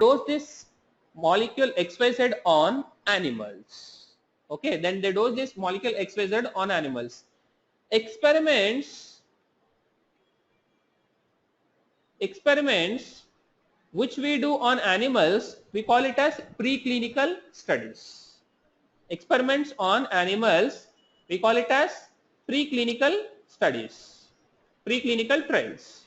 dose this molecule XYZ on animals. Okay, then they dose this molecule XYZ on animals. Experiments which we do on animals, we call it as preclinical studies. Experiments on animals, we call it as preclinical studies, preclinical trials.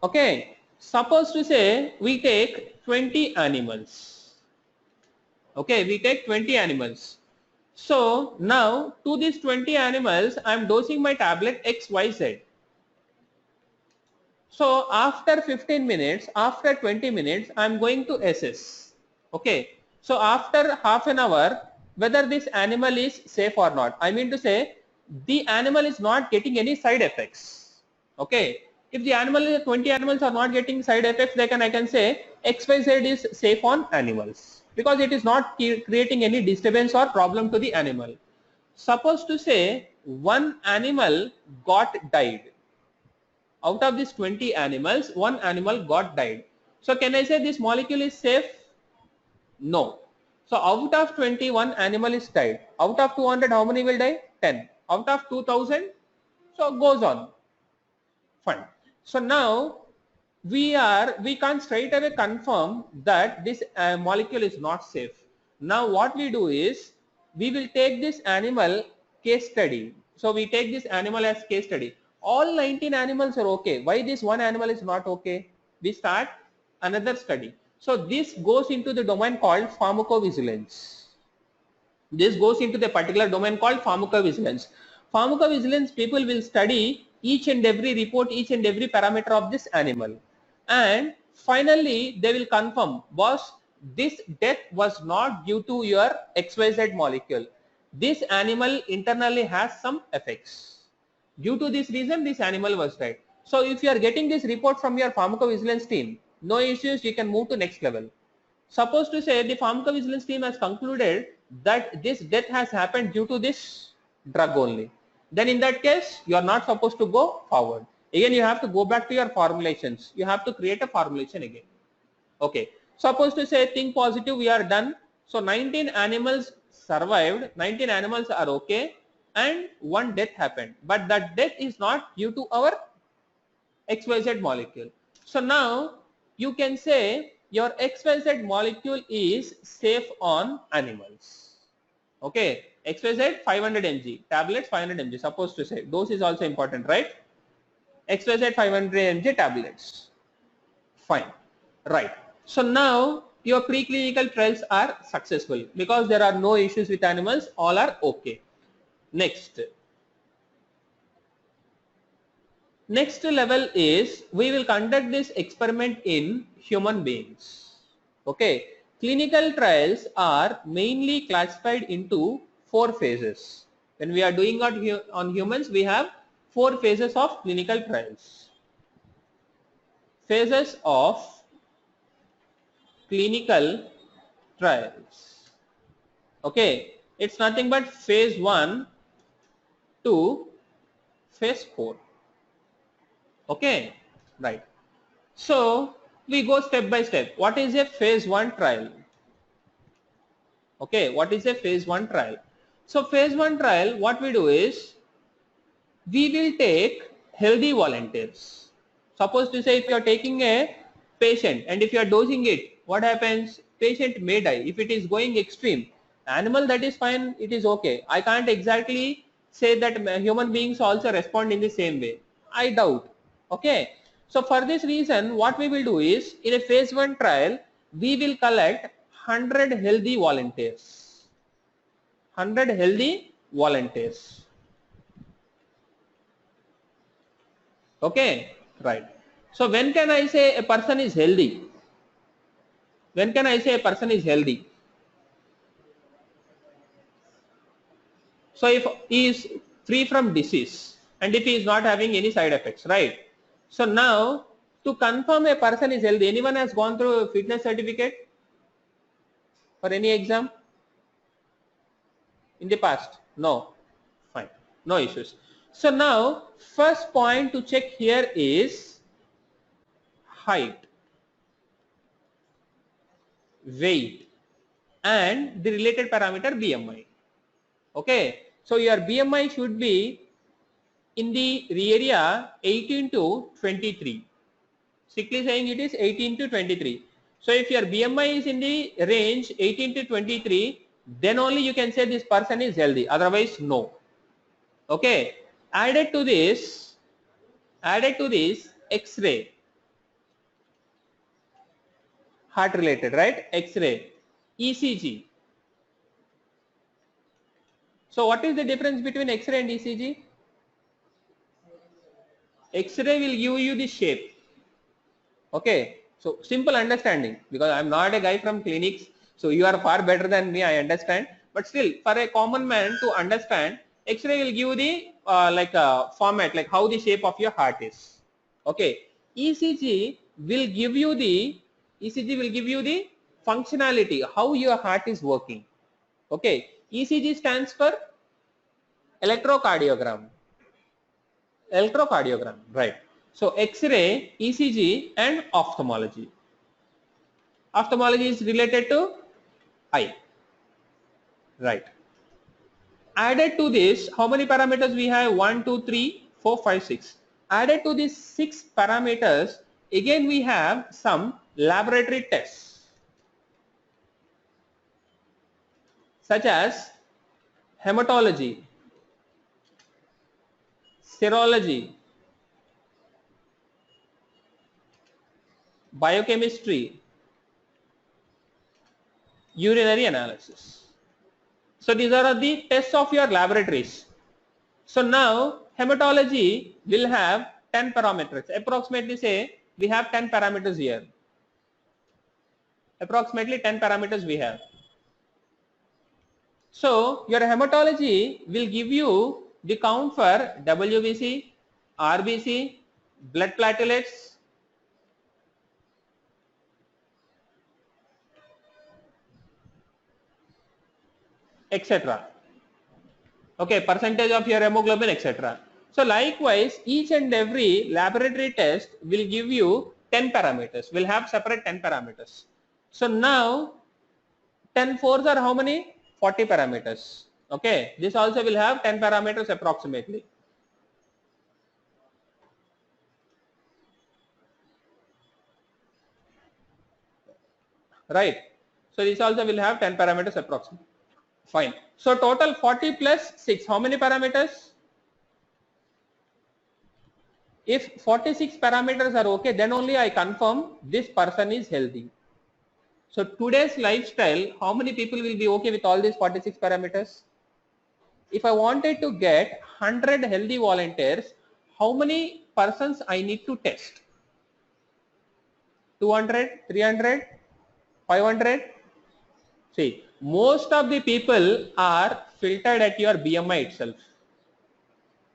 Okay, suppose to say we take 20 animals. Okay, we take 20 animals. So now to these 20 animals, I am dosing my tablet XYZ. So after 15 minutes, after 20 minutes, I am going to assess. Okay. So after half an hour, whether this animal is safe or not. I mean to say, the animal is not getting any side effects. Okay. If the animal, 20 animals are not getting side effects, then I can say XYZ is safe on animals because it is not creating any disturbance or problem to the animal. Suppose to say one animal got died. Out of these 20 animals, one animal got died. So can I say this molecule is safe? No. So out of 20, one animal is died. Out of 200, how many will die? 10. Out of 2000, so goes on. Fine. So now we can't straight away confirm that this molecule is not safe. Now what we do is we will take this animal case study. So we take this animal as case study. All 19 animals are okay. Why this one animal is not okay? We start another study. So this goes into the domain called pharmacovigilance. This goes into the particular domain called pharmacovigilance. Pharmacovigilance people will study each and every report, each and every parameter of this animal. And finally, they will confirm, boss, this death was not due to your XYZ molecule. This animal internally has some effects. Due to this reason, this animal was died. So if you are getting this report from your pharmacovigilance team, no issues, you can move to next level. Suppose to say the pharmacovigilance team has concluded that this death has happened due to this drug only. Then in that case, you are not supposed to go forward. Again, you have to go back to your formulations. You have to create a formulation again. Okay. Suppose to say think positive, we are done. So 19 animals survived, 19 animals are okay, and one death happened. But that death is not due to our XYZ molecule. So now you can say your XYZ molecule is safe on animals. Okay, XYZ 500 mg, tablets 500 mg, suppose to say. Dose is also important, right? XYZ 500 mg tablets. Fine, right. So now your preclinical trials are successful because there are no issues with animals, all are okay. Next level is we will conduct this experiment in human beings. Okay, clinical trials are mainly classified into 4 phases. When we are doing on humans, we have 4 phases of clinical trials. Phases of clinical trials. Okay, it's nothing but phase 1 to phase 4. Okay, right. So we go step by step. What is a phase 1 trial? Okay, what is a phase 1 trial? So phase 1 trial, what we do is we will take healthy volunteers. Suppose to say if you are taking a patient and if you are dosing it, what happens? Patient may die. If it is going extreme, animal that is fine, it is okay. I can't exactly say that human beings also respond in the same way. I doubt. Okay. So for this reason, what we will do is in a phase 1 trial, we will collect 100 healthy volunteers. 100 healthy volunteers. Okay, right. So when can I say a person is healthy? When can I say a person is healthy? So if he is free from disease and if he is not having any side effects, right? So now to confirm a person is healthy, anyone has gone through a fitness certificate for any exam in the past? No. Fine. No issues. So now first point to check here is height, weight, and the related parameter BMI. Okay, so your BMI should be in the area 18 to 23. Strictly saying it is 18 to 23. So if your BMI is in the range 18 to 23, then only you can say this person is healthy. Otherwise, no. Okay. Added to this, X-ray, heart related, right? X-ray, ECG. So what is the difference between X-ray and ECG? X-ray will give you the shape. Okay, so simple understanding, because I'm not a guy from clinics, so you are far better than me, I understand. But still, for a common man to understand, X-ray will give the like a format, like how the shape of your heart is. Okay, ECG will give you the functionality, how your heart is working. Okay, ECG stands for electrocardiogram. Electrocardiogram, right? So X-ray, ECG, and ophthalmology. Ophthalmology is related to eye, right? Added to this, how many parameters we have? 1, 2, 3, 4, 5, 6. Added to these 6 parameters, again we have some laboratory tests, such as hematology, serology, biochemistry, urinary analysis. So these are the tests of your laboratories. So now hematology will have 10 parameters. Approximately say we have 10 parameters here. Approximately 10 parameters we have. So your hematology will give you the count for WBC, RBC, blood platelets, etc. Okay, percentage of your hemoglobin, etc. So likewise, each and every laboratory test will give you 10 parameters, will have separate 10 parameters. So now 10 fours are how many? 40 parameters. Okay, this also will have 10 parameters approximately. Right. So this also will have 10 parameters approximately. Fine. So total 40 plus 6, how many parameters? If 46 parameters are okay, then only I confirm this person is healthy. So today's lifestyle, how many people will be okay with all these 46 parameters? If I wanted to get 100 healthy volunteers, how many persons I need to test? 200, 300, 500? See, most of the people are filtered at your BMI itself.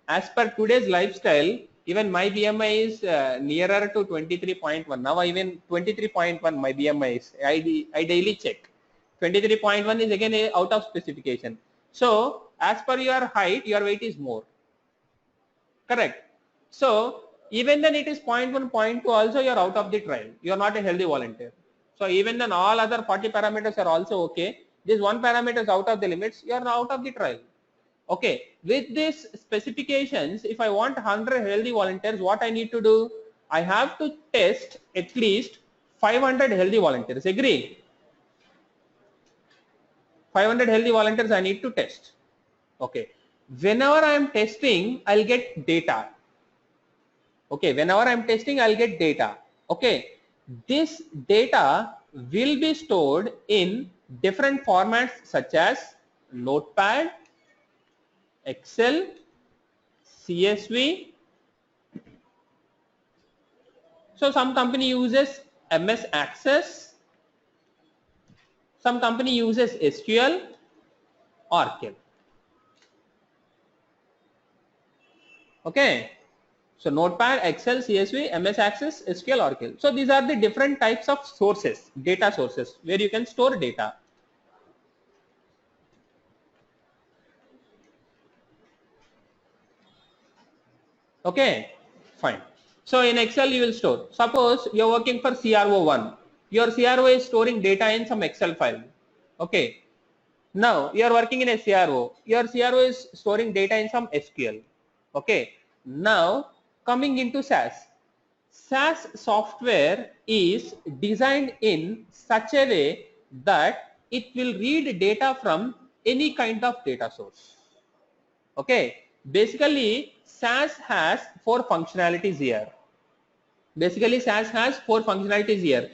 As per today's lifestyle, even my BMI is nearer to 23.1. Now even 23.1 my BMI is. I daily check. 23.1 is again out of specification. So as per your height, your weight is more. Correct. So even then it is 0.1, 0.2 also you are out of the trial. You are not a healthy volunteer. So even then all other 40 parameters are also okay. This one parameter is out of the limits. You are out of the trial. Okay, with these specifications, if I want 100 healthy volunteers, what I need to do? I have to test at least 500 healthy volunteers. Agree? 500 healthy volunteers I need to test. Okay, whenever I am testing, I'll get data. Okay, whenever I am testing, I'll get data. Okay, this data will be stored in different formats such as Notepad, Excel, CSV. So some company uses MS Access, some company uses SQL, Oracle. Okay, so Notepad, Excel, CSV, MS Access, SQL, Oracle. So these are the different types of sources, data sources, where you can store data. Okay, fine. So in Excel, you will store. Suppose you're working for CRO1. Your CRO is storing data in some Excel file. Okay. Now you are working in a CRO. Your CRO is storing data in some SQL. Okay. Now coming into SAS. SAS software is designed in such a way that it will read data from any kind of data source. Okay. Basically, SAS has 4 functionalities here. Basically, SAS has 4 functionalities here.